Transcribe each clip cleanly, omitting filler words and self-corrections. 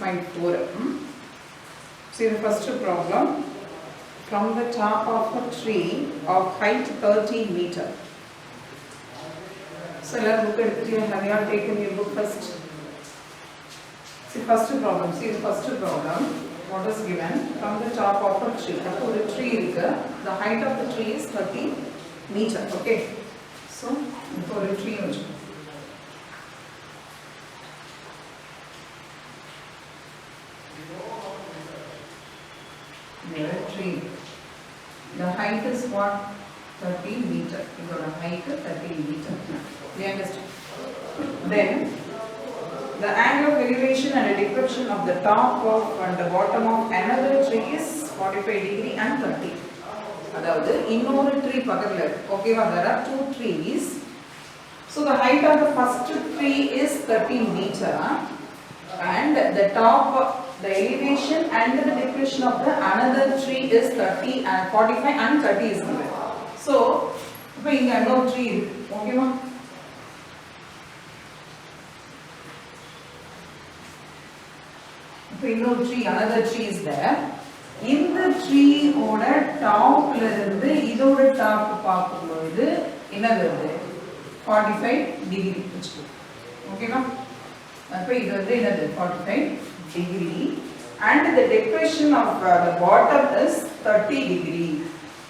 find 4. See the first problem. From the top of a tree of height 30 meter. So let's look at it. Have you all taken your book first? See first problem. See the first problem. What is given? From the top of a tree. The tree, the height of the tree is 30 meter. Okay. So for a tree. Tree. The height is what? 30 meter. The height is 30 meter. You understand? Then the angle of elevation and decretion of the top of and the bottom of another tree is 45 degree and 30. That is, இன்னொரு tree பக்கத்துல. Okay, there are two trees. So the height of the first tree is 30 meter and the top, the elevation and the decretion of the another tree is 30 and 45 and 30 is given. So, இப்போ இங்க இன்னொரு tree இருக்கு. ஓகேவா? இப்போ இன்னொரு tree, another tree is there. இந்த tree ஓட டாப்ல இருந்து இதோட டாப் பார்க்கும்போது என்ன வருது? 45 டிகிரி வெச்சுக்கோ. ஓகேவா? அப்ப இது வந்து என்னது? 45 degree and the decretion of the bottom is 30 degree.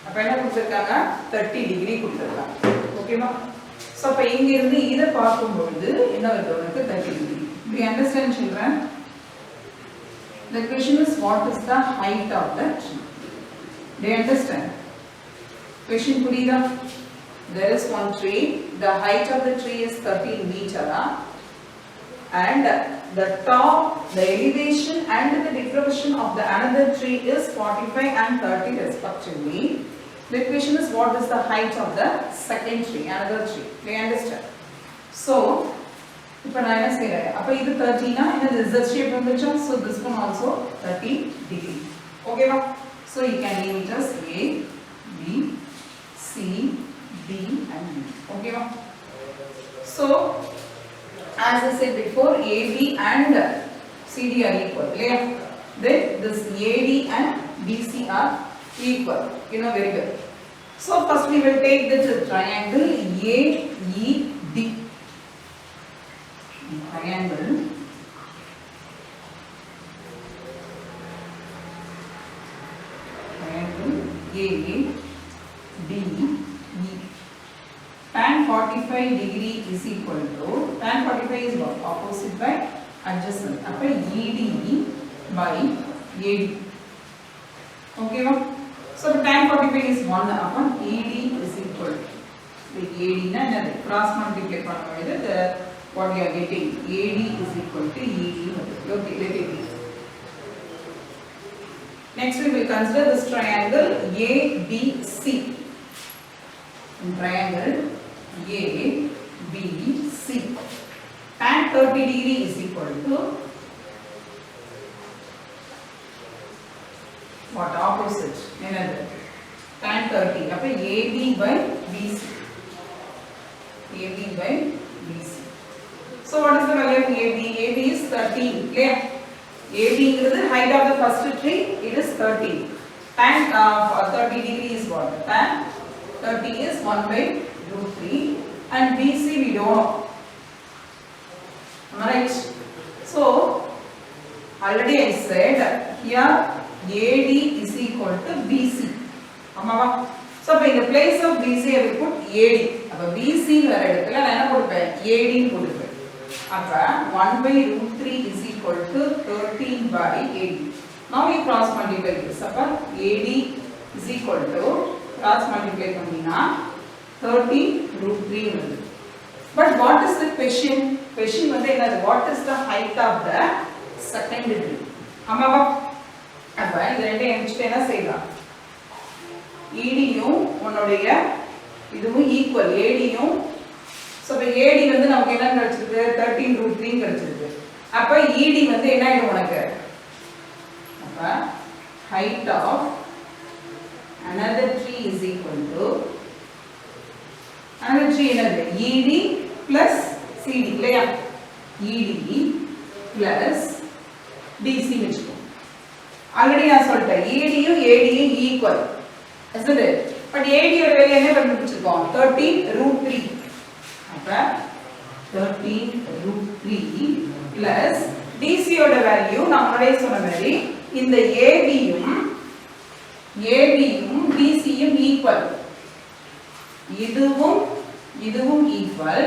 அப்ப என்ன கொடுத்திருக்காங்க? 30 degree கொடுத்திருக்காங்க. ஓகேவா? சோ அப்ப இங்க இருந்து இத பார்க்கும்போது என்ன வருது? உங்களுக்கு 30 degree. Do you understand, children? The question is what is the height of the tree? Do you understand? Question புரியுதா? There is one tree. The height of the tree is 30 meter. And the top, the elevation and the decretion of the another tree is 45 and 30 respectively. The question is what is the height of the second tree, another tree. Do you understand? So, இப்போ நான் என்ன செய்றேன்? அப்ப இது 30 னா இது Z shape வந்துச்சா? So this one also 30 degree. ஓகேவா? So you can name it as A, B, C, D and E. ஓகேவா? So as I said before, AB and CD are equal. Then this AD and BC are equal. You know very good. So first we will take this triangle AED. Triangle ADE. Tan 45 degree is equal to, tan 45 is what? Opposite by adjacent. Appa ED by AD. Okay, so tan 45 is 1 upon ED is equal to AD na cross multiply the what we are getting AD is equal to ED. Okay, let it be. Next we will consider this triangle ABC. In triangle ABC, tan 30 degree is equal to what? Opposite. Another tan 30. Appa AB by BC. AB by BC. So what is the value of AB? AB is 30. Clear? AB is the height of the first tree. It is 30. Tan 30 degree is what? Tan 30 is 1 by root 3 and BC we don't know. Am I right? So already I said here AD is equal to BC. So in the place of BC I will put AD. Now BC வர இடத்துல நான் என்ன கொடுப்பேன்? AD கொடுப்பேன். அப்ப 1 by root 3 is equal to 13 by AD. Now we cross multiply this. அப்ப AD is equal to cross multiply பண்ணீனா 30 root 3 வருது. But what is the question? Question வந்து என்னது? What is the height of the second tree? ஆமாவா? அப்ப இந்த ரெண்டை எண்ணிட்டு என்ன செய்யலாம்? ED யும் உன்னுடைய இதுவும் ஈக்குவல் AD யும். சோ இப்ப AD வந்து நமக்கு என்ன கிடைச்சிருக்கு? 13 root 3 கிடைச்சிருக்கு. அப்ப ED வந்து என்ன ஆயிடும் உனக்கு? அப்ப height of another tree is equal to another tree என்னது? ED plus CD இல்லையா? ED plus DC வெச்சுக்கோ. ஆல்ரெடி நான் சொல்லிட்டேன் ADயும் ADயும் equal. isn't it? But AD யோட வேல்யூ என்ன கண்டுபிடிச்சிருக்கோம்? 13√3. அப்ப 13√3 plus DC யோட வேல்யூ நான் முன்னாடியே சொன்ன மாதிரி இந்த ABயும் DC யும் ஈக்குவல். இதுவும் equal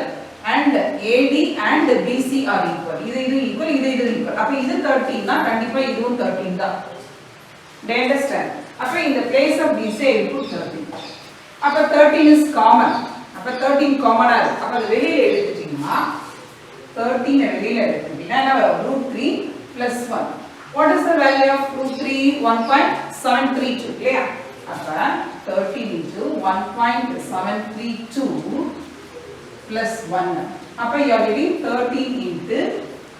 and AD and BC are equal. இது equal, இது equal. அப்ப இது 13 தான், கண்டிப்பா இதுவும் 13 தான். Do you understand? அப்ப in the place of BC I will put 13. அப்ப 13 is common. அப்ப 13 common ஆ இருக்கு. அப்ப அது வெளியில எடுத்துட்டீங்கன்னா 13 வெளியில எடுத்துட்டீங்கன்னா என்ன வரும்? √3 plus 1. What is the value of √3? 1.732. இல்லையா? அப்ப 13 into 1.732 plus 1. அப்ப you are getting 13 into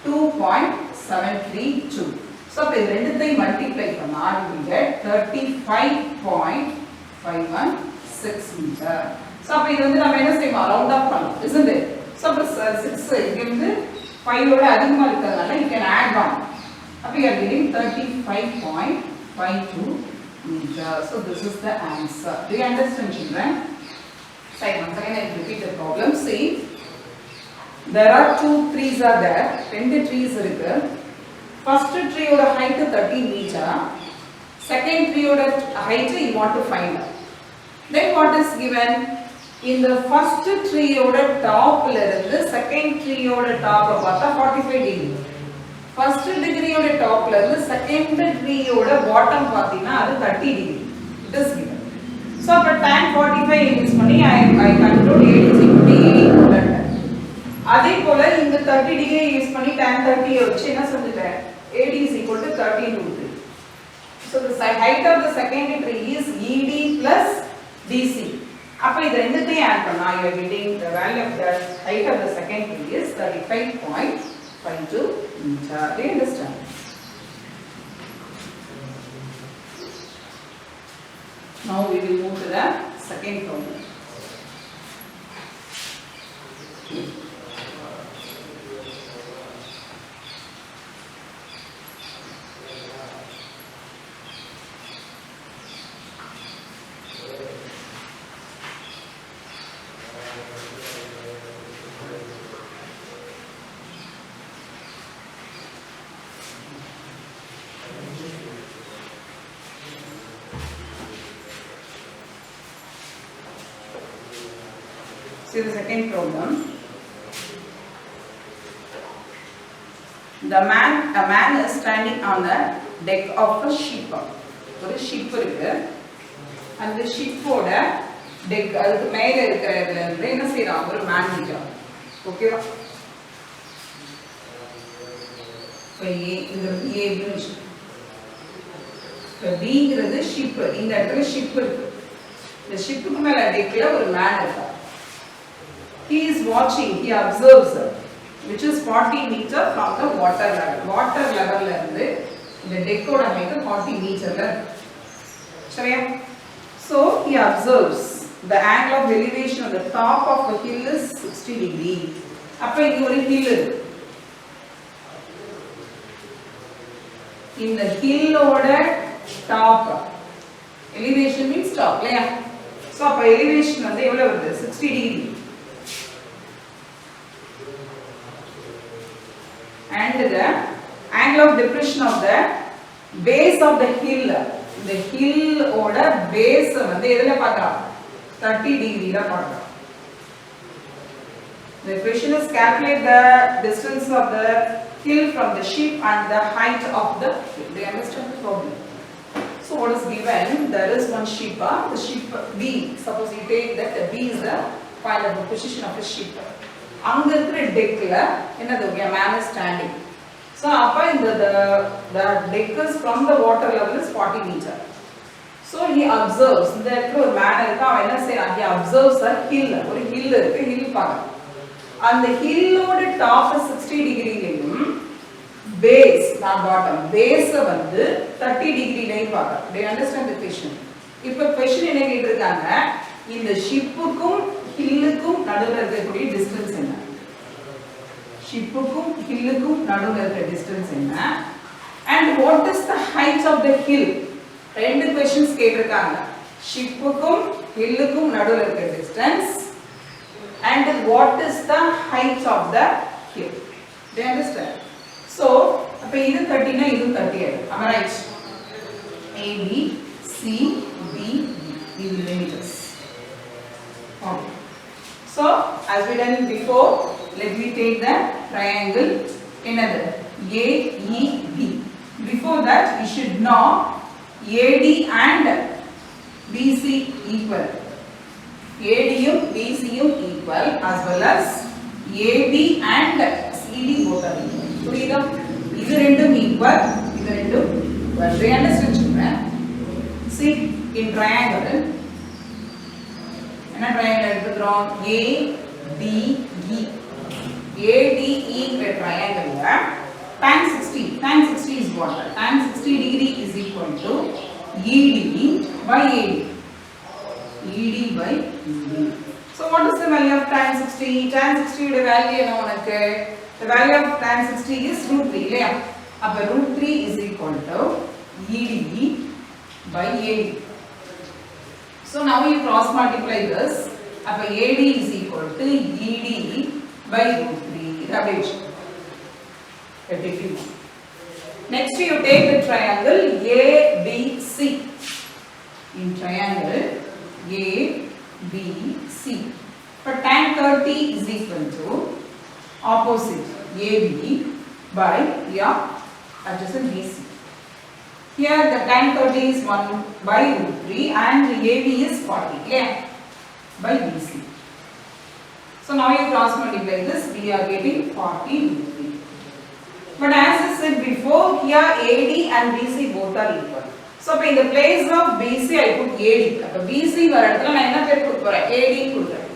2.732. So அப்ப இது ரெண்டுத்தையும் மல்டிப்ளை பண்ணா you will get 35.516 meter. So அப்ப இது வந்து நம்ம என்ன செய்யலாம்? ரவுண்ட் ஆஃப் பண்ணலாம். isn't it? So அப்ப 6 இங்க வந்து 5 ஓட அதிகமா இருக்கிறதுனால you can add 1. அப்ப you are getting 35.52 meter. So this is the answer. Do you understand, children? Right, once again I will repeat the problem. See, there are two trees are there. ரெண்டு trees இருக்கு. First tree ஓட height 13 meter. Second tree ஓட height you want to find out. Then what is given? In the first tree ஓட top ல இருந்து second tree ஓட top பார்த்தா 45 degree. First degree ஓட top ல இருந்து second tree ஓட bottom பார்த்தீங்கன்னா அது 30 degree. It is given. So for tan 45 use பண்ணி I conclude AD is equal to AD equivalent. அதே போல இந்த 30 degree யூஸ் பண்ணி tan 30 வச்சு என்ன சொல்லிட்டேன்? AD is equal to 13√3. So the height of the second tree is ED plus DC. அப்ப இது ரெண்டுத்தையும் ஆட் பண்ணா you are getting the value of the height of the second tree is 35.52 meter. Do you understand? Now we will move to the second problem. See the second problem. A man is standing on the deck of a ship. ஒரு ship இருக்கு. அந்த ship ஓட deck அதுக்கு மேல இருக்கிறதுல இருந்து என்ன செய்றான்? ஒரு man நிக்கிறான். ஓகேவா? இந்த A B ங்கிறது ship. இந்த இடத்துல ship இருக்கு. இந்த shipக்கு மேல deckல ஒரு man இருக்கான். He is watching, he observes, which is 40 meter from the water level. Water level la irundhu the deck oda height 40 meter la சரியா? So he observes the angle of elevation of the top of a hill is 60 degree. அப்ப இங்க ஒரு hill இருக்கு. இந்த hill ஓட top elevation means top இல்லையா? So அப்ப elevation வந்து எவ்வளவு வருது? 60 degree. And the angle of depression of the base of the hill. The hill oda base வந்து எதுல பார்க்கலாம்? 30 degree ல பார்க்கலாம். The question is calculate the distance of the hill from the ship and the height of the hill. Do you understand the problem? So what is given? There is one ship, the ship B. Suppose you take that B is the find out the position of the ship. அங்க இருக்கிற டெக்ல என்னது? man is standing. So அப்ப இந்த the deck is from the water level is 40 meter. So he observes, இந்த இடத்துல ஒரு man இருக்கா, அவன் என்ன செய்றான்? He observes a hill. ஒரு hill இருக்கு, hill பார்க்கறான். அந்த hill ஓட top 60 டிகிரிலயும் base not bottom base வந்து 30 டிகிரிலயும் பார்க்கறான். Do you understand the question? இப்போ question என்ன கேட்டிருக்காங்க? இந்த ஷிப்புக்கும் ஹில்லுக்கும் நடுவுல இருக்கக்கூடிய டிஸ்டன்ஸ் என்ன? ஷிப்புக்கும் ஹில்லுக்கும் நடுவுல இருக்கிற டிஸ்டன்ஸ் என்ன? and what is the height of the hill? ரெண்டு questions கேட்டிருக்காங்க. ஷிப்புக்கும் ஹில்லுக்கும் நடுவுல இருக்க distance and what is the height of the hill? Do you understand? So அப்ப இது 30 னா இது 30 ஆயிடும். Am I right? A B C D these meters. Okay. So as we done before, let me take the triangle another AEB. Before that we should know AD and BC equal. AD யும் BC யும் equal as well as AB and CD both are equal. புரியுதா? இது ரெண்டும் equal, இது ரெண்டும் equal. Do you understand children? See in triangle என்ன triangle எடுத்துக்கிறோம்? ADE. ADE ங்கிற triangle tan 60. Tan 60 is what? Tan 60 degree is equal to ED by AD. ED by ED. So what is the value of tan 60? Tan 60 உடைய value என்ன உனக்கு? The value of tan 60 is √3 இல்லையா? அப்ப √3 is equal to ED by AD. So now you cross multiply this. அப்ப AD is equal to ED by √3. இது அப்படியே வெச்சு. Next you take the triangle ABC. In triangle ABC. For tan 30 is equal to opposite AB by adjacent BC. Here the tan 30 is 1 by √3 and AB is 40 by BC. So now you cross multiply this, we are getting 40 √3. But as I said before, here AD and BC both are equal. So in the place of BC I put AD. அப்ப BC வர இடத்துல நான் என்ன பேர் கொடுக்க போறேன்? AD கொடுக்கிறேன்.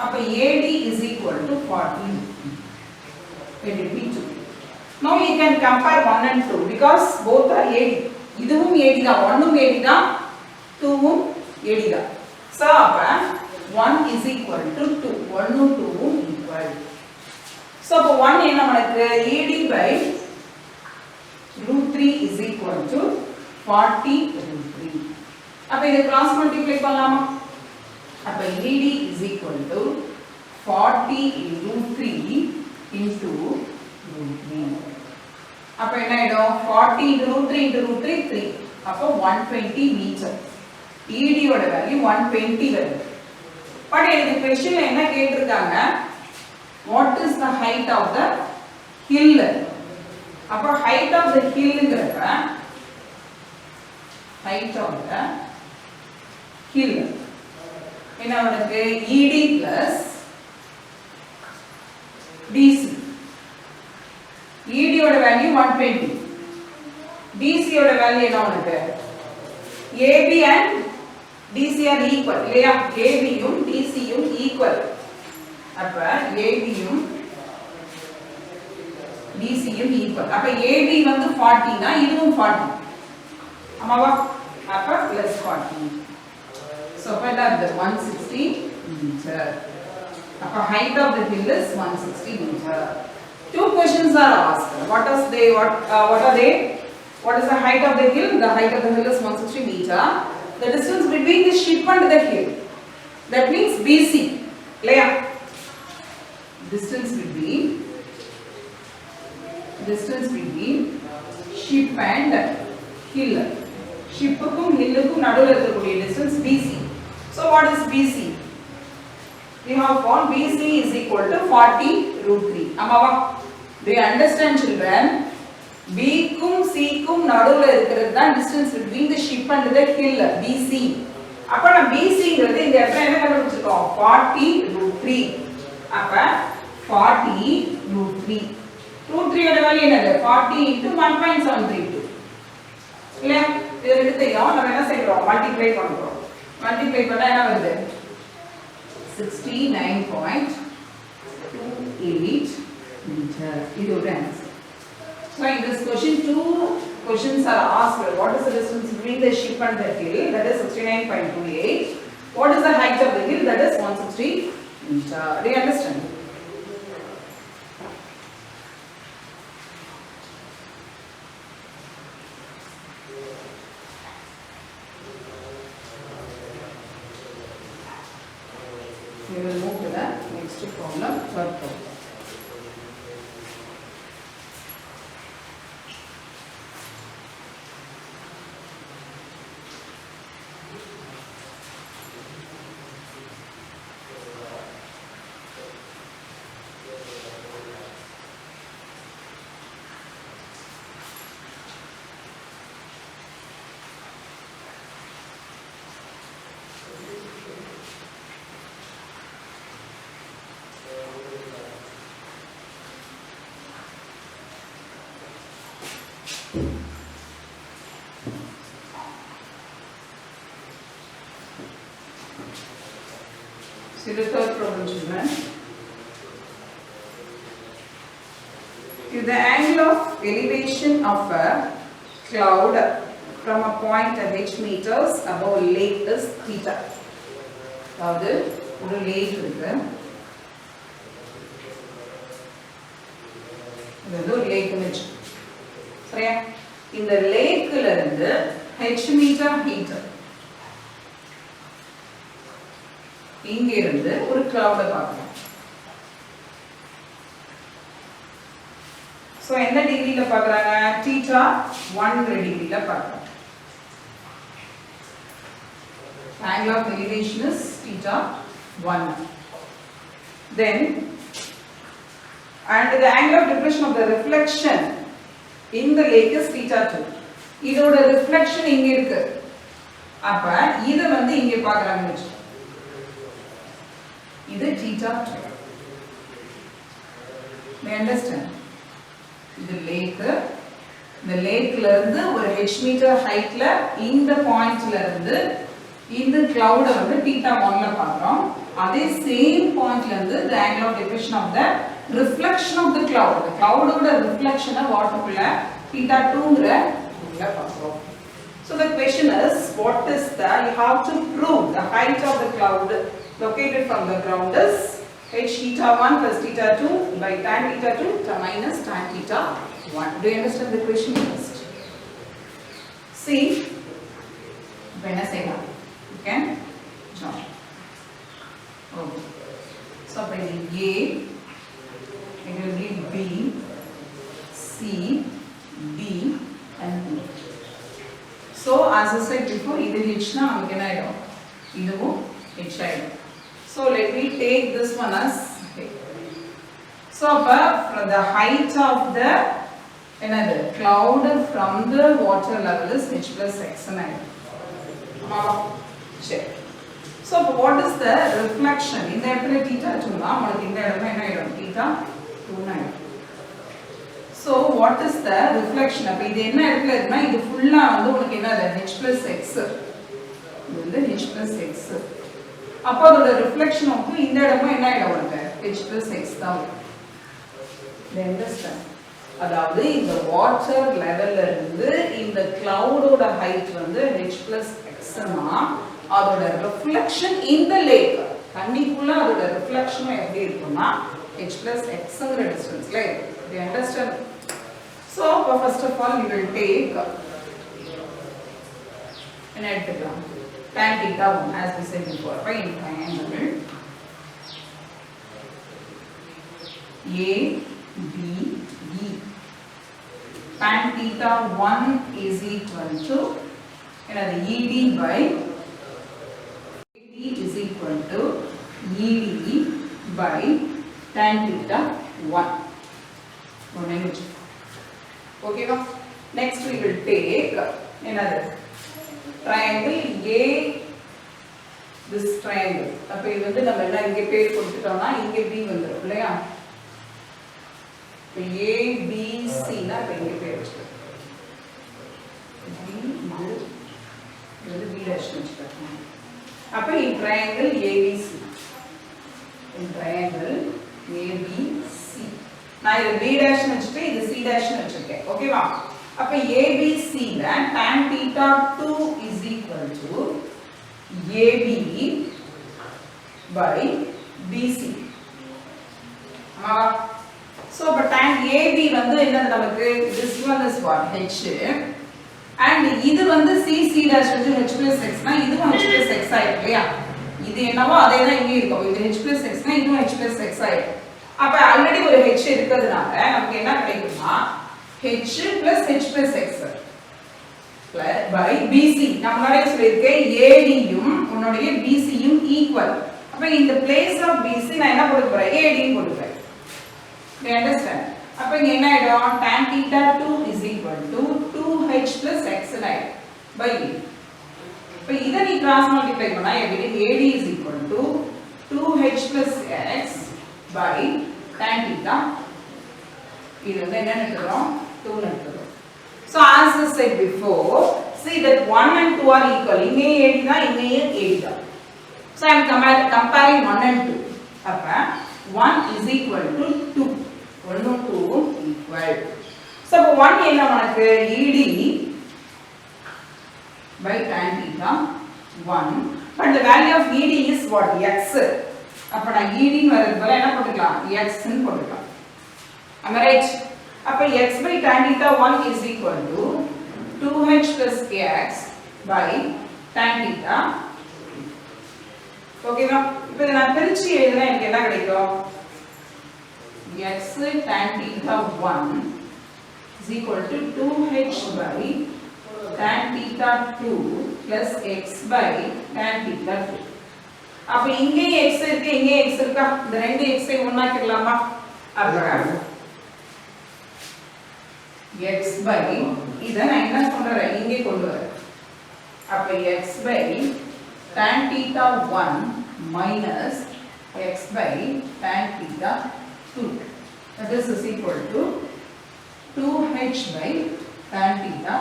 அப்ப AD is equal to 40. Let it be 2. Now you can compare 1 and 2 because both are AD. இதுவும் AD தான், 1ம் AD தான், 2ம் AD தான். So அப்ப 1 is equal to 2. 1ம் 2ம் equal. So அப்ப 1 என்ன நமக்கு? ED by √3 is equal to 40 √3. அப்ப இத cross multiply பண்ணலாமா? அப்ப ED is equal to 40 √3 into √3. அப்ப என்ன ஆயிடும்? 40 into √3 into √3 3. அப்ப 120 meter. ED ஓட வேல்யூ 120 வருது. பட் எனக்கு क्वेश्चनல என்ன கேட்டிருக்காங்க? What is the height of the hill? அப்ப height of the hillங்கறப்ப height of the hill என்ன உனக்கு? ED plus BC. ED ஓட வேல்யூ 120. BC ஓட வேல்யூ என்ன உனக்கு? AB and DC are equal இல்லையா? AB யும் DC யும் equal. அப்ப AB யும் BC யும் equal. அப்ப AB வந்து 40 னா இதுவும் 40. ஆமாவா? அப்ப plus 40. So அப்ப அது 160 meter. அப்ப height of the hill is 160 meter. Two questions are asked. What are they? What is the height of the hill? The height of the hill is 160 meter. The distance between the ship and the hill, that means BC. Leah. Distance between ship and hill. Shipukkum hillukum naduvula irukkudiya distance BC. So what is BC? We have found BC is equal to 40 √3. Amava? Do you understand children? B க்கும் C க்கும் நடுவுல இருக்கிறது தான் distance between the ship and the hill BC. அப்ப நான் BC ங்கிறது இந்த இடத்துல என்ன கண்டுபிடிச்சிருக்கோம்? 40 √3. அப்ப 40 √3. √3 ஓட வேல்யூ என்னது? 40 into 1.732. இல்ல இது ரெண்டு தெரியும். நம்ம என்ன செய்றோம்? மல்டிப்ளை பண்றோம். மல்டிப்ளை பண்ணா என்ன வருது? 69.28 meter. This is the answer. So in this question, two questions are asked. What is the distance between the ship and the hill? That is 69.28. What is the height of the hill? That is 160 meter. Do you understand? first problem, third problem. See the third problem, children. If the angle of elevation of a cloud from a point at h meters above lake is theta. அதாவது ஒரு லேக் இருக்கு, இது ஒரு லேக்னு வெச்சு சரியா. இந்த லேக்ல இருந்து h metre height இங்க இருந்து ஒரு கிளவுட பார்க்கலாம். சோ எந்த டிகிரில பார்க்கறாங்க? θ 1 டிகிரில பார்க்கறாங்க. Angle of elevation is θ 1. Then and the angle of depression of the reflection in the lake is θ 2. இதோட reflection இங்க இருக்கு, அப்ப இத வந்து இங்க பார்க்கறாங்க வெச்சு இது θ 2. You understand? இது லேக், இந்த லேக்ல இருந்து ஒரு h மீட்டர் ஹைட்ல இந்த பாயிண்ட்ல இருந்து இந்த கிளவுட வந்து θ 1 ல பார்க்கறோம். அதே சேம் பாயிண்ட்ல இருந்து the angle of depression of the reflection of the cloud, the cloud ஓட reflection வாட்டர்க்குள்ள θ 2ங்கற இதுல பார்க்கறோம். So the question is, what is the, you have to prove the height of the cloud located from the ground is h θ 1 plus θ 2 by tan θ 2 minus tan θ 1. Do you understand the question first? See, when I say that, you can join. Okay. So by the A, it will be B, C, D and E. So as I said before, either H na நமக்கு என்ன ஆயிடும், இதுவும் H ஆயிடும். So let me take this one as A. So from the height of the another cloud from the water level is H plus X ஆயிடும். Check. So what is the reflection? இந்த இடத்துல θ 2 னா உங்களுக்கு இந்த இடத்துல என்ன ஆயிடும், θ 2 ஆயிடும். So what is the reflection? அப்ப இது என்ன இடத்துல இருக்குனா இது ஃபுல்லா வந்து உங்களுக்கு என்னது h plus x, இது வந்து h plus x. அப்ப அதோட reflection வந்து இந்த இடமும் என்ன ஆயிடும் உங்களுக்கு h plus x தான் வரும். You understand? அதாவது இந்த வாட்டர் லெவல்ல இருந்து இந்த கிளவுடோட ஹைட் வந்து h plus x னா அதோட reflection in the lake, தண்ணிக்குள்ள அதோட reflection எப்படி இருக்கும்னா h plus xங்கற டிஸ்டன்ஸ்ல இருக்கும். Do you understand? So first of all you will take an எடுத்துக்கலாம் tan θ 1 as we said before by triangle A B E. Tan θ 1 is equal to another ED by ED is equal to ED by tan θ 1. Okay, next we will take another triangle A, this triangle. அப்ப இது வந்து நம்ம என்ன இங்க பேர் கொடுத்துட்டோம்னா இங்க B வந்துரும் இல்லையா. இப்ப A B C னா இப்ப இங்க பேர் வச்சுக்கலாம். இது B dash வச்சுக்கலாம். அப்ப இந்த triangle ABC, இந்த triangle ABC, நான் இது B dash வச்சிட்டு இது C dash வச்சிருக்கேன். ஓகேவா? அப்ப ABC ல tan θ 2 is equal to AB by BC. So but tan AB வந்து என்னது நமக்கு, this one is what H and இது வந்து C dash வந்து H plus X னா இதுவும் H plus X ஆயிடும் இல்லையா. இது என்னவோ அதே தான் இங்கே இருக்கும். இது h plus x னா இதுவும் h plus x ஆயிடும். அப்ப ஆல்ரெடி ஒரு h இருக்கிறதுனால நமக்கு என்ன கிடைக்கும்னா h plus h plus x by BC. நான் முன்னாடியே சொல்லியிருக்கேன் AD யும் உன்னுடைய BC யும் ஈக்குவல். அப்ப இந்த place of BC நான் என்ன போட போறேன்? AD ன்னு போடுறேன். You understand? அப்ப இங்க என்ன ஆயிடும்? tan theta 2 is equal to 2h plus x by A. இப்ப இத நீ cross multiply பண்ணா everything AD is equal to 2h plus x by tan theta. இது வந்து என்ன எடுத்துறோம்? 2 எடுத்துறோம். So as I said before, see that 1 and 2 are equal. இங்கே AD தான், இங்கே AD தான். So I am comparing 1 and 2. அப்ப 1 is equal to 2. 1 and 2 equal. So 1 என்ன நமக்கு? ED by tan theta 1. But the value of ED is what? X. அப்ப நான் ED வரது போல என்ன போட்டுக்கலாம்? X ன்னு போட்டுக்கலாம். Am I right? அப்ப x by tan theta 1 is equal to 2h plus x by tan theta. ஓகேவா? இப்போ இத நான் பிரிச்சு எழுதுனா எனக்கு என்ன கிடைக்கும்? x tan theta 1 is equal to 2h by tan theta 2 plus x by tan theta 2. அப்ப இங்கே x இருக்கு, இங்கே x இருக்கா? இந்த ரெண்டு x ஐ ஒண்ணாக்கிடலாமா? அப்ப x by இத நான் என்ன சொல்றேன்? இங்கே கொண்டு வரேன். அப்ப x by tan theta 1 minus x by tan theta 2. That is equal to 2h by tan theta.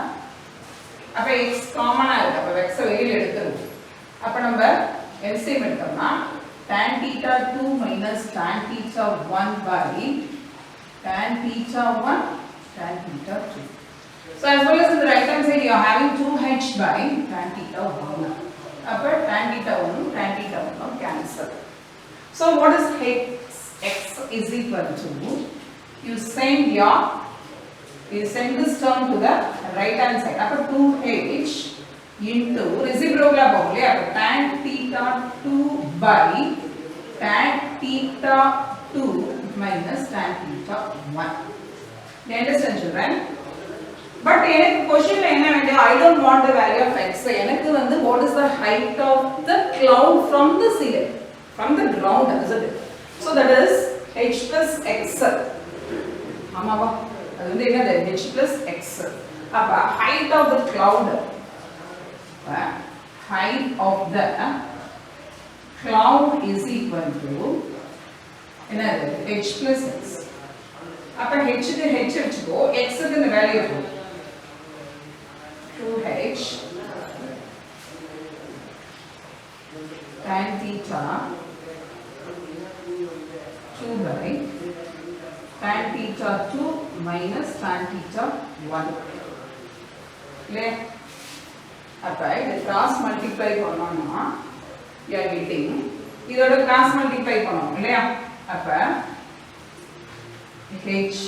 அப்ப x காமனா இருக்கு. அப்ப x வெளியில எடுத்துறோம். அப்ப நம்ம LCM எடுத்தோம்னா tan theta 2 minus tan theta 1 by tan theta 1 tan theta 2. So as well as in the right hand side you are having 2h by tan theta 1. Upper tan theta 1 tan theta 1 cancel. So what is x is equal to? You send this term to the right hand side. Upper 2h into reciprocal formula. Tan theta 2 by tan theta 2 minus tan theta 1. You understand, children? But எனக்கு क्वेश्चनல என்ன வேண்டிய I don't want the value of x. எனக்கு வந்து what is the height of the cloud from the ceiling, from the ground, isn't it? So that is h plus x. ஆமாவா? அது வந்து என்னது? h plus x. அப்ப height of the cloud, height of the cloud is equal to என்னது? h plus x. அப்ப h க்கு h வெச்சுக்கோ, x க்கு இந்த வேல்யூ போ. 2h tan theta 2 by tan theta 2 minus tan theta 1. clear? அப்ப இத cross multiply பண்ணோம்னா you are getting இதோட cross multiply பண்ணோம் இல்லையா? அப்ப h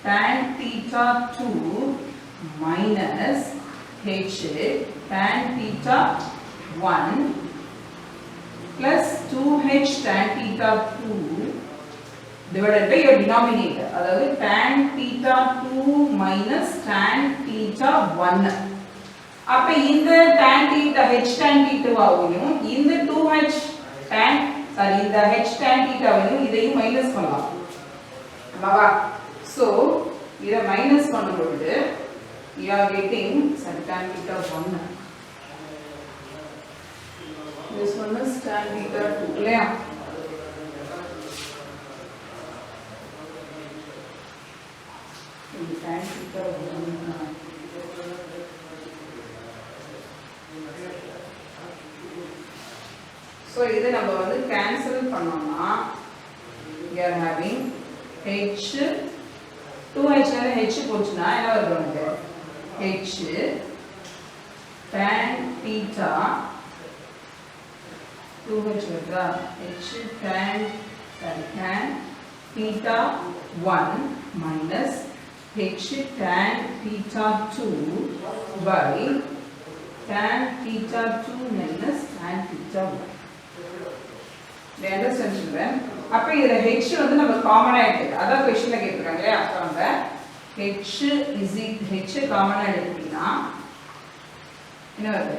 tan theta 2 minus h tan theta 1 plus 2h tan theta 2 divided by your denominator. அதாவது tan theta 2 minus tan theta 1. அப்ப இந்த tan theta h tan theta வாவையும் இந்த 2h tan இந்த h tan theta வாவையும் இதையும் minus பண்ணலாம். ஆமாவா? So இத minus பண்ணும்போது you are getting tan theta 1. This one is tan theta 2 இல்லையா? tan theta 1. So இதை நம்ம வந்து கேன்சல் பண்ணோம்னா we are having h 2h ல h போச்சுனா என்ன வரும் நமக்கு? h tan theta 2h வருதா? h tan theta 1 minus h tan theta 2 by tan theta 2 minus tan theta 1. They understand children? அப்ப இதுல h வந்து நம்ம காமனா எடுத்துக்கலாம். அத क्वेश्चनல கேக்குறாங்களே அப்ப நம்ம h காமனா எடுத்தீங்கன்னா என்ன வருது?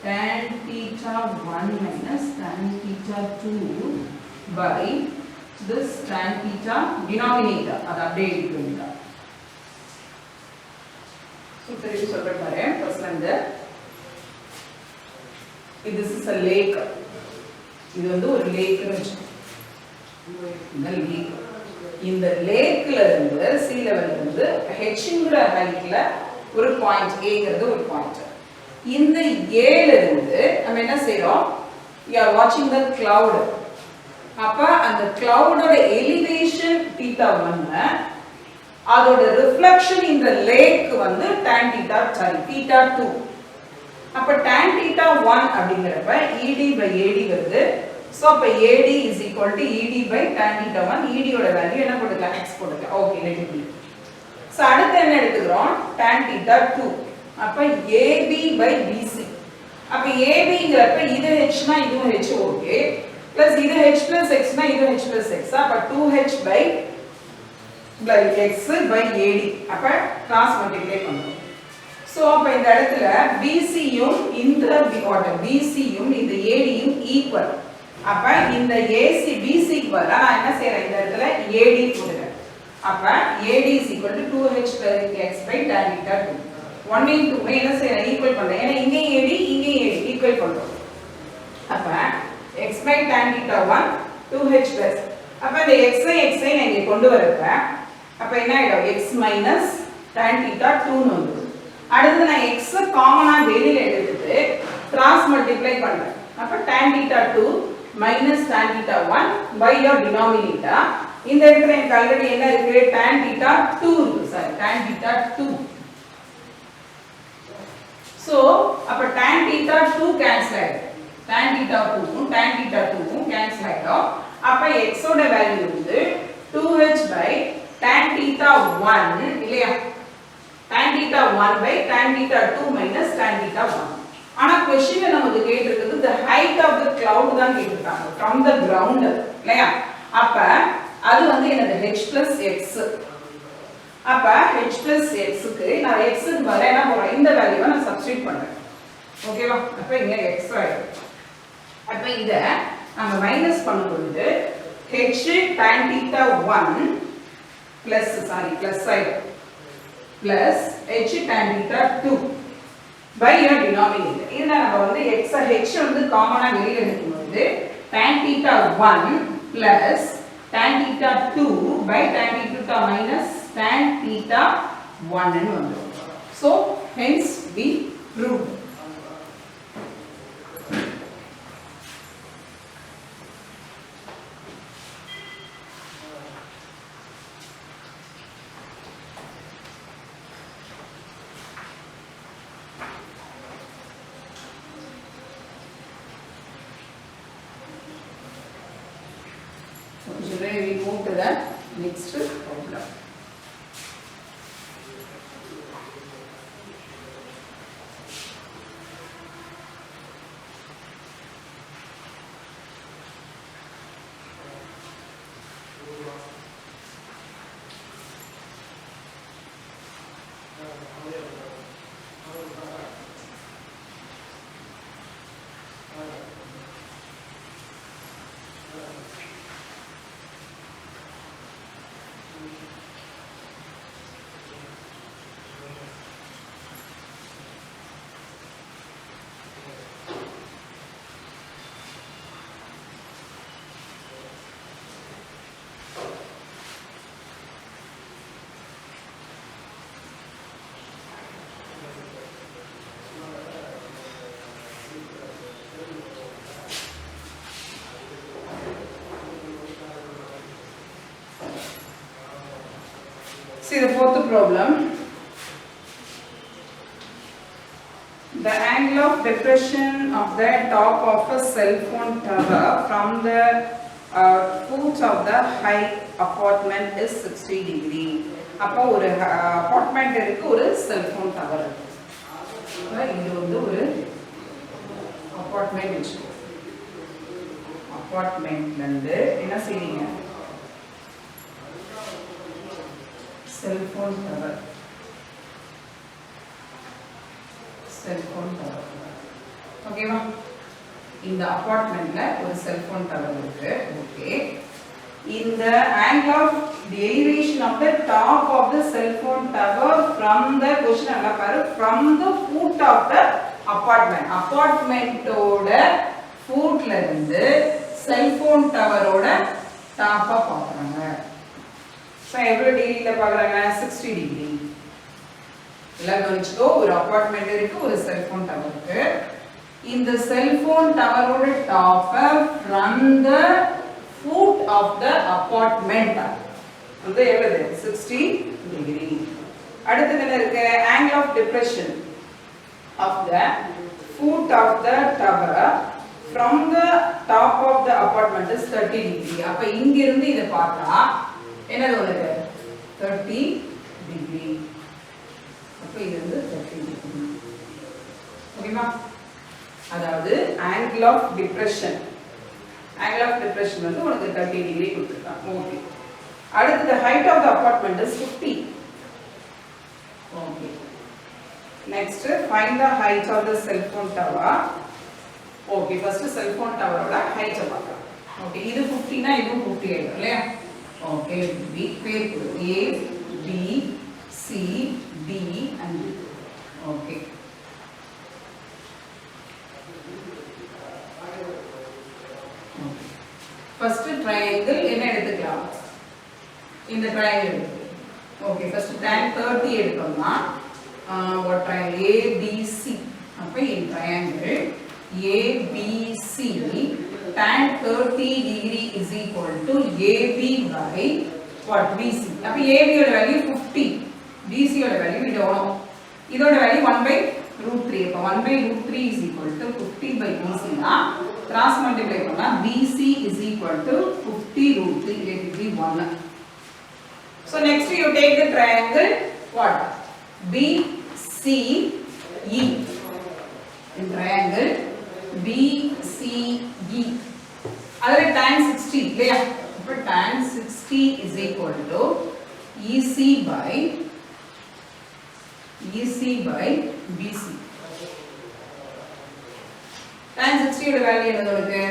tan theta 1 minus tan theta 2 by this tan theta denominator அது அப்படியே எடுத்துக்கலாம். So திருப்பி சொல்றேன் பாரு. ஃபர்ஸ்ட் வந்து this is a lake. இது வந்து ஒரு லேக்னு வெச்சுக்கோ. இந்த லேக்ல இருந்து sea level இருந்து hங்கற ஹைட்ல ஒரு பாயிண்ட் aங்கிறது ஒரு பாயிண்ட். இந்த a ல இருந்து நம்ம என்ன செய்றோம்? you are watching the cloud. அப்ப அந்த cloud-ஓட elevation theta 1 அதோட ரிஃப்ளெக்ஷன் இந்த லேக் வந்து tan theta theta 2. அப்ப tan theta 1 அப்படிங்கறப்ப ED by AD வருது. சோ அப்ப AD is equal to ED by tan theta 1. ED ஓட வேல்யூ என்ன போட்டுக்கலாம்? x போட்டுக்கலாம். Okay let it be. So அடுத்து என்ன எடுத்துக்கறோம்? tan theta 2. அப்ப AB by BC. அப்ப ABங்கறப்ப இது h னா இதுவும் h ஓகே. பிளஸ் இது h plus x னா இது h plus x. அப்ப 2h by x by AD. அப்ப கிராஸ் மல்டிப்ளை பண்றோம். சோ அப்ப இந்த இடத்துல BC யும் இந்த BC யும் இந்த AD யும் ஈக்குவல். அப்ப இந்த AC BC க்கு பதிலா நான் என்ன செய்றேன் இந்த இடத்துல AD போடுறேன். அப்ப AD is equal to 2h plus x by tan theta 2. 1 ன் 2 என்ன செய்றேன் ஈக்குவல் பண்றேன். ஏனா இங்க AD இங்க AD ஈக்குவல் பண்றோம். அப்ப x by tan theta 1 2h plus. அப்ப இந்த x ஐ நான் இங்க கொண்டு வரேன். அப்ப என்ன ஆயிடும்? x minus tan theta 2 ன்னு வந்துரும். அடுத்து நான் x காமனா வெளியில எடுத்துட்டு கிராஸ் மல்டிப்ளை பண்றேன். அப்ப tan theta 2 minus tan theta 1 by your denominator. இந்த இடத்துல எனக்கு ஆல்ரெடி என்ன இருக்கு? tan theta 2 இருக்கு. Sorry tan theta 2. சோ அப்ப tan theta 2 கேன்சல் ஆயிடும். tan theta 2 ம் tan theta 2 ம் கேன்சல் ஆயிடும். அப்ப x ஓட வேல்யூ வந்து 2h by tan theta 1 இல்லையா? tan theta 1 by tan theta 2 minus tan theta 1. ஆனா क्वेश्चनல நமக்கு கேட்டிருக்கிறது the height of the cloud தான் கேட்டிருக்காங்க from the ground இல்லையா? அப்ப அது வந்து என்னது? h plus x. அப்ப h plus x க்கு நான் x க்கு பதிலா என்ன போறேன்? இந்த வேல்யூவை நான் சப்ஸ்டிட்யூட் பண்றேன். ஓகேவா? அப்ப இங்க x ஆயிடும். அப்ப இத நம்ம மைனஸ் பண்ணும்போது h tan theta 1 plus ஆயிடும். plus h tan theta 2 by your denominator. இதுல நம்ம வந்து x h வந்து காமனா வெளியில எடுக்கும்போது tan theta 1 plus tan theta 2 by tan theta minus tan theta 1 ன்னு வந்துரும். So hence we proved. We move to the next problem. See the fourth problem. The angle of depression of the top of a cell phone tower from the foot of the high apartment is 60 degree. அப்போ ஒரு apartment இருக்கு, ஒரு cell phone tower இருக்கு. இது வந்து ஒரு apartment வச்சுக்கோ. அப்பார்ட்மெண்ட்ல இருந்து என்ன செய்வீங்க? Cellphone tower. Cellphone tower. ஓகேவா? இந்த அப்பார்ட்மெண்ட்ல ஒரு செல்போன் டவர் இருக்கு. Okay. In the angle of the elevation of the top of the cell phone tower from the question alla paru from the foot of the apartment. Apartment oda foot la irundhu cell phone tower oda top ah paakranga. So evlo degree la paakranga? 60 degree. illa gavinichuko oru apartment irukku, oru cell phone tower irukku. In the cell phone tower oda top from the foot of the apartment வந்து எவ்வளவு? 60 degree. அடுத்து என்ன இருக்கு? angle of depression of the foot of the tower from the top of the apartment is 30 degree. அப்ப இங்க இருந்து இத பார்த்தா என்னது வருது? 30 degree. அப்ப இது வந்து 30 degree. ஓகேமா? அதாவது angle of depression வந்து உனக்கு 30 degree கொடுத்திருக்காங்க. ஓகே. அடுத்து the height of the apartment is 50. Okay. next find the height of the cell phone tower. Okay, first cell phone tower ஓட height பார்க்கலாம். ஓகே, இது 50 னா இது 50 ஆயிடும் இல்லையா? ஓகே, B பேர் கொடு. A B C D and B. Okay. First triangle என்ன எடுத்துக்கலாம்? இந்த triangle. Okay, first tan 30 எடுத்தோம்னா what triangle? ABC. அப்ப in triangle ABC tan 30 degree is equal to AB by what? BC. அப்ப AB ஓட value 50, BC ஓட value we don't know. இதோட value 1/√3. அப்ப 1/√3 is equal to 50 by BC னா cross multiply பண்ணா BC is equal to 50√3. let it be 1. So next you take the triangle what? BCE. In triangle BCE adha tan 60 இல்லையா? அப்ப tan 60 is equal to EC by BC. tan 60 ஓட value என்னது உங்களுக்கு?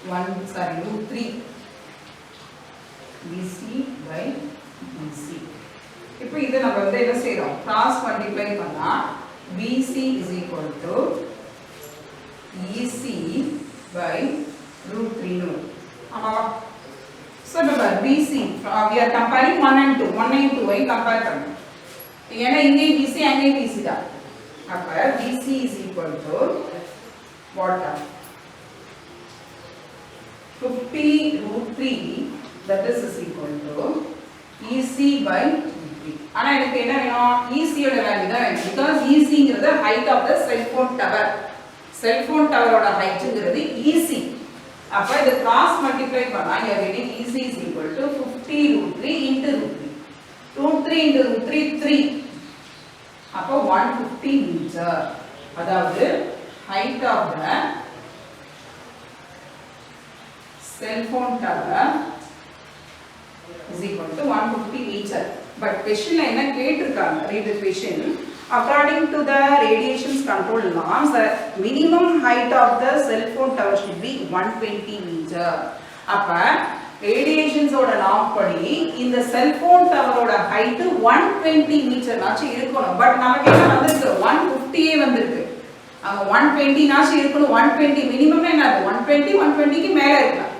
√3 BC by BC. இப்போ இத நம்ம வந்து என்ன செய்றோம்? cross multiply பண்ணா BC is equal to EC by √3 னு. ஆமாவா? So remember BC we are comparing 1 and 2. 1 and 2 I compare பண்ணனும். ஏன்னா இங்கே BC அங்கே BC தான். அப்ப BC is equal to what? 50√3 that is equal to EC by 3. ஆனா எனக்கு என்ன வேணும்? EC ஓட வேல்யூ தான் வேணும். because EC ங்கிறது height of the cell phone tower. cell phone tower ஓட height ங்கிறது EC. அப்ப இத cross multiply பண்ணா you are getting EC is equal to 50√3 into √3. √3 into √3 3. அப்ப 150 meter. அதாவது height of the cell phone tower is equal to 150 meter. But question la enna ketirukanga? Read the question. According to the radiations control norms, the minimum height of the cell phone tower should be 120 meter. அப்ப radiations ஓட norm படி இந்த cell phone tower ஓட height 120 meter notch இருக்கணும். But நமக்கு என்ன வந்திருக்கு? 150 ஏ வந்திருக்கு. அங்க 120 நாச்சு இருக்கணும். 120 மினிமம் என்னது? 120 120 க்கு மேல இருக்கலாம்.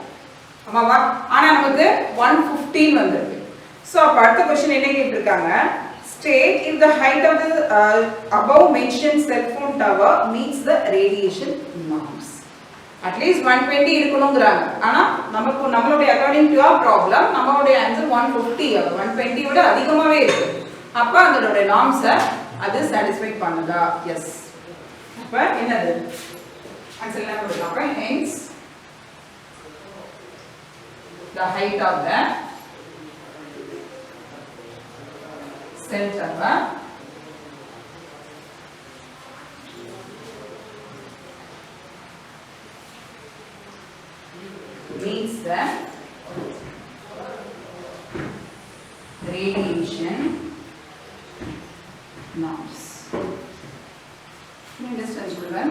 ஆமாவா? ஆனா நமக்கு 115 வந்திருக்கு. சோ அப்ப அடுத்த क्वेश्चन என்ன கேட்டிருக்காங்க? State if the height of the above mentioned cell phone tower meets the radiation norms. At least 120 இருக்கணும்ங்கறாங்க. ஆனா நமக்கு நம்மளுடைய according to our problem நம்மளுடைய answer 150. 120 விட அதிகமாவே இருக்கு. அப்ப அதோட norms அது satisfy பண்ணுதா? Yes. அப்ப என்னது? ஆன்சர் என்ன போடலாம்? Hence the height of the cell tower means the radiation norms. Can you understand, children?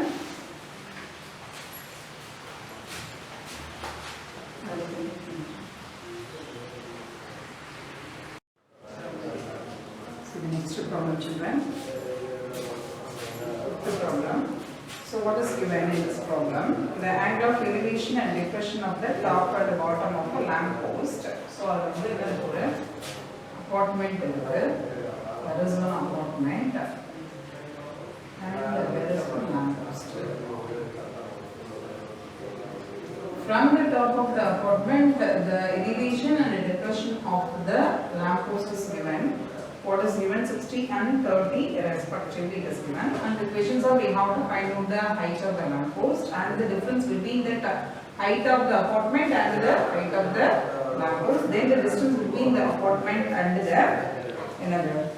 So the next problem, children. The problem. So what is given in this problem? The angle of elevation and depression of the top and the bottom of a lamp post. So that is an apartment. There is one apartment and there is one lamp post. From the top of the apartment, the elevation and the depression of the lamp post is given. What is given? 60 and 30 respectively is given. And the questions are we have to find out the height of the lamp post and the difference between the height of the apartment and the height of the lamp post. Then the distance between the apartment and the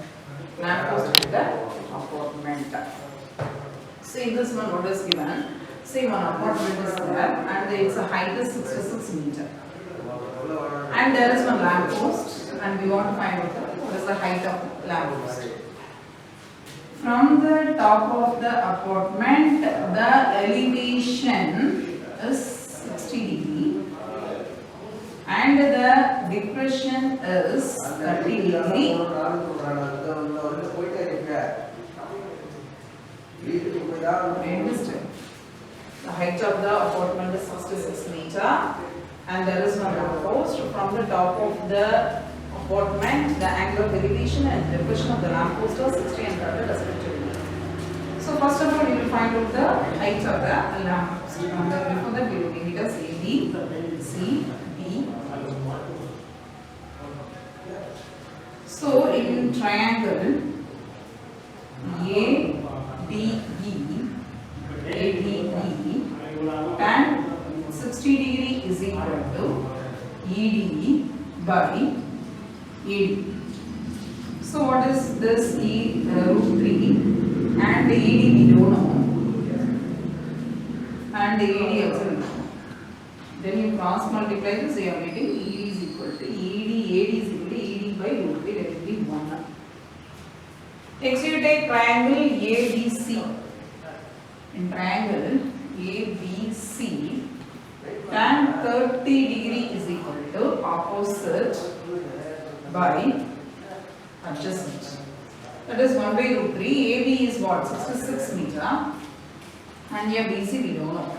lamp post to the apartment. See this one what is given. Say one apartment is there and its height is 66 meters. And there is one lamp post and we want to find out what is the height of the lamp post. From the top of the apartment, the elevation is 60 degree and the depression is 30 degree. The height of the apartment is 66 meters and there is one lamp post. From the top of the apartment, the angle of elevation and depression of the lamp post are 60 and 30 respectively. So first of all, you will find out the height of the lamp post. Before that, we will give it as AD, C, D. So in triangle ADE, tan 60 degree is equal to EDE by ED. So what is this root 3 and the ED we don't know and the AD also we don't know. Then you cross multiply this, you are getting ED is equal to AD is equal to ED by root 3, that will be 1. Next you take triangle ABC. In triangle ABC, tan 30 degree is equal to opposite by adjacent. That is 1 by root 3. AB is what? 66 meter. And here BC we don't know.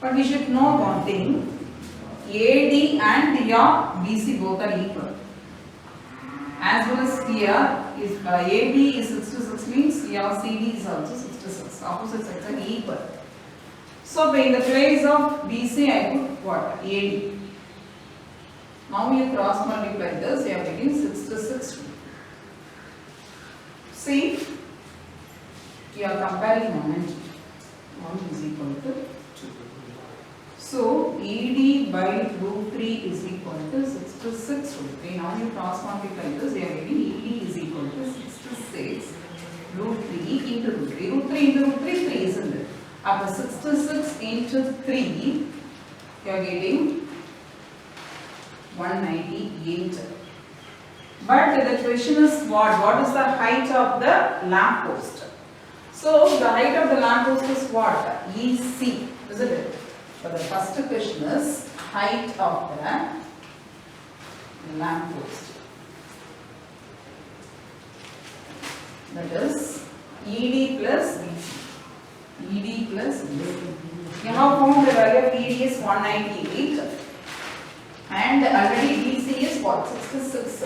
But we should know one thing. AD and your BC both are equal. As well as here, if AB is 66 means your CD is also 66. Opposite sides are equal. So in the place of BC I put what? AD. Now you cross multiply this, you are getting 66. See, you are comparing moment. 1 is equal to 2. So ED by root 3 is equal to 66 root 3. Now you cross multiply this, you are getting ED is equal to 66 root 3 into root 3. Root 3 into root 3, 3 isn't it? After 66 into 3, you are getting 198. But the question is what? What is the height of the lamp post? So the height of the lamp post is what? EC, isn't it? So the first question is height of the lamp post. That is ED plus BC. ED plus BC. You have found the value of ED is 198 and already BC is what? 66.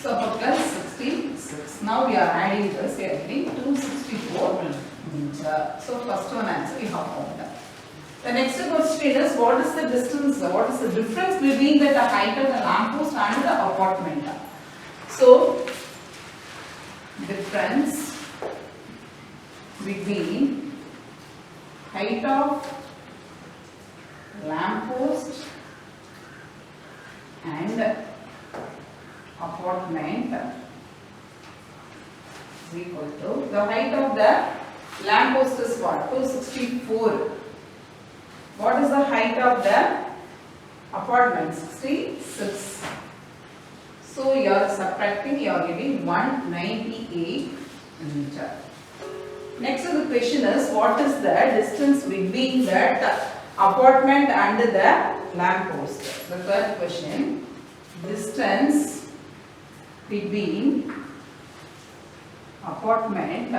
So plus 66. Now we are adding this, we are getting 264 meter. So first one answer we have found. The next question is what is the distance, what is the difference between the height of the lamp post and the apartment? So difference between height of lamp post and apartment is equal to the height of the lamp post is what? 264. What is the height of the apartment 66. So you are subtracting, you are getting 198 meter. Next the question is, what is the distance between that apartment and the lamp post? The third question, distance between apartment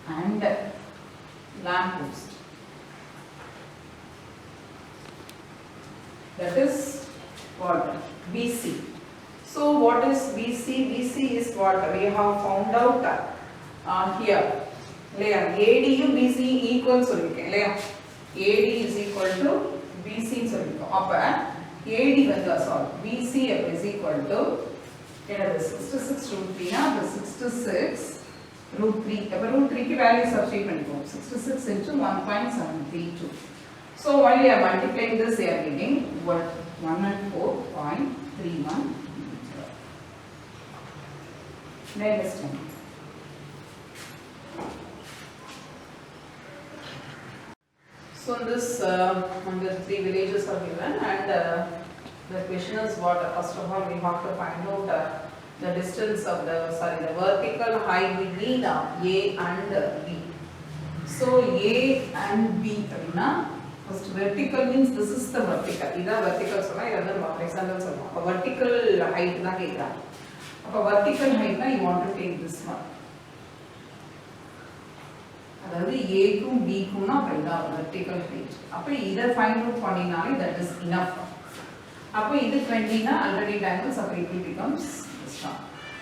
and lamp post. That is what? BC. So what is BC? BC is what we have found out here. AD and BC equal AD is equal to BC. BC is equal to 66 root 3 66 root 3. Root 3 value substitute 66 into 1.732. So while you are multiplying this, you are getting 104.31 meter. Next one. So this the three villages are given, and the question is what? First of all, we have to find out the distance of the vertical height between A and B. So A and B, first vertical means this is the vertical. This is vertical, horizontal. Vertical height na kekra. Vertical height na you want to take this one. That is A to B ku na vertical height. Appo either find out panninale that is enough. Appo idu 20 na already angle separately becomes this one.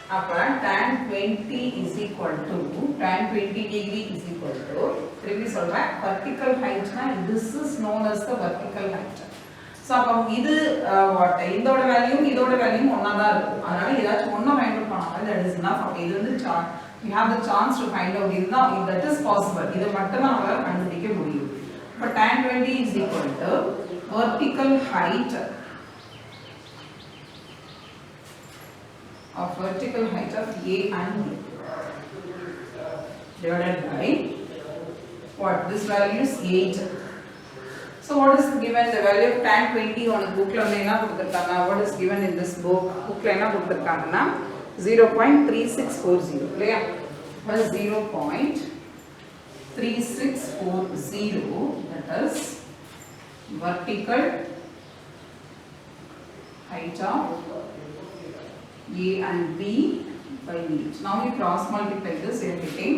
Appo tan 20 is equal to tan 20 degree is equal to vertical height na this is known as the vertical height. So appo idu what indoda value onna da irukku. Adala edachu onna find out pannaala that is enough. Appo idu vandu we have the chance to find out if that is possible. Idu mattum namala kandupidikka mudiyum. But tan 20 is equal to vertical height of A and B divided by what? This value is 8. So what is given? The value of tan 20 on the book la enna kuduthirukanga? What is given in this book la enna kuduthirukanga? 0.3640. What is 0.3640? That is vertical height of A and B by B. Now we cross multiply this, we are getting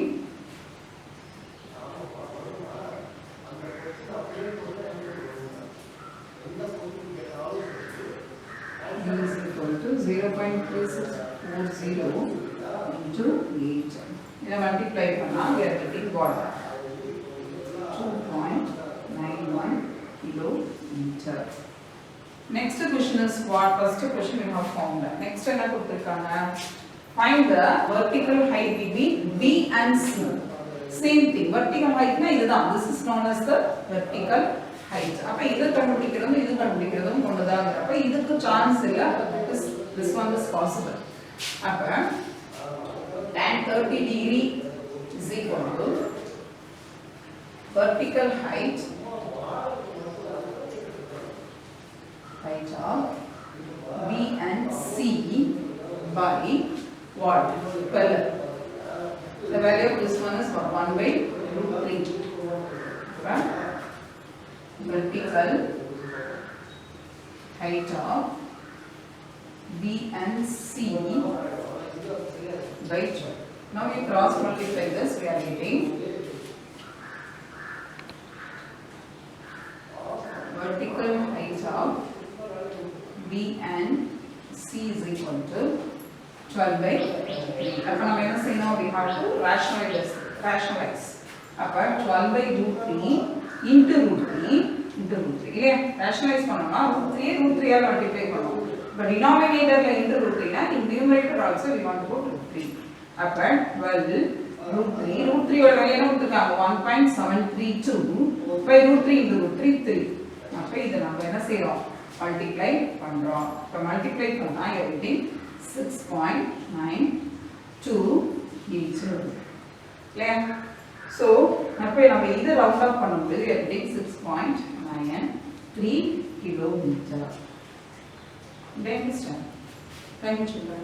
B is equal to 0.3640 into 8. In a multiply panna, we are getting what? 2.91 kilometer. Next question is what? First question we have found. Next one find the vertical height between B and C. Same thing. Vertical height na idha. This is known as the vertical height. Appa idu kandupidikkiradum kondada. Appa idukku chance illa. This one is possible. Appa tan 30 degree is equal to vertical height of B and C by what? 12. The value of this one is 1 by root 3. Okay? Vertical height of B and C by 12. Now we cross multiply this, we are getting vertical height of B and C is equal to 12 by 3. Now we have to rationalize. 12 by root 3 into root 3 into root 3. Rationalize root 3 all multiply. But denominator into root 3 na in numerator also we want to go to root 3. 12 root 3 oda value enna kuduthukaanga 1.732 by root 3 into root 3 3. அப்ப இத நம்ம என்ன செய்றோம்? Multiply பண்றோம். அப்ப multiply பண்ணா you are getting 6.928. clear? So அப்ப நம்ம இத ரவுண்ட் ஆஃப் பண்ணும்போது you are getting 6.928. 3 kilometer. Do you understand? Thank you, children.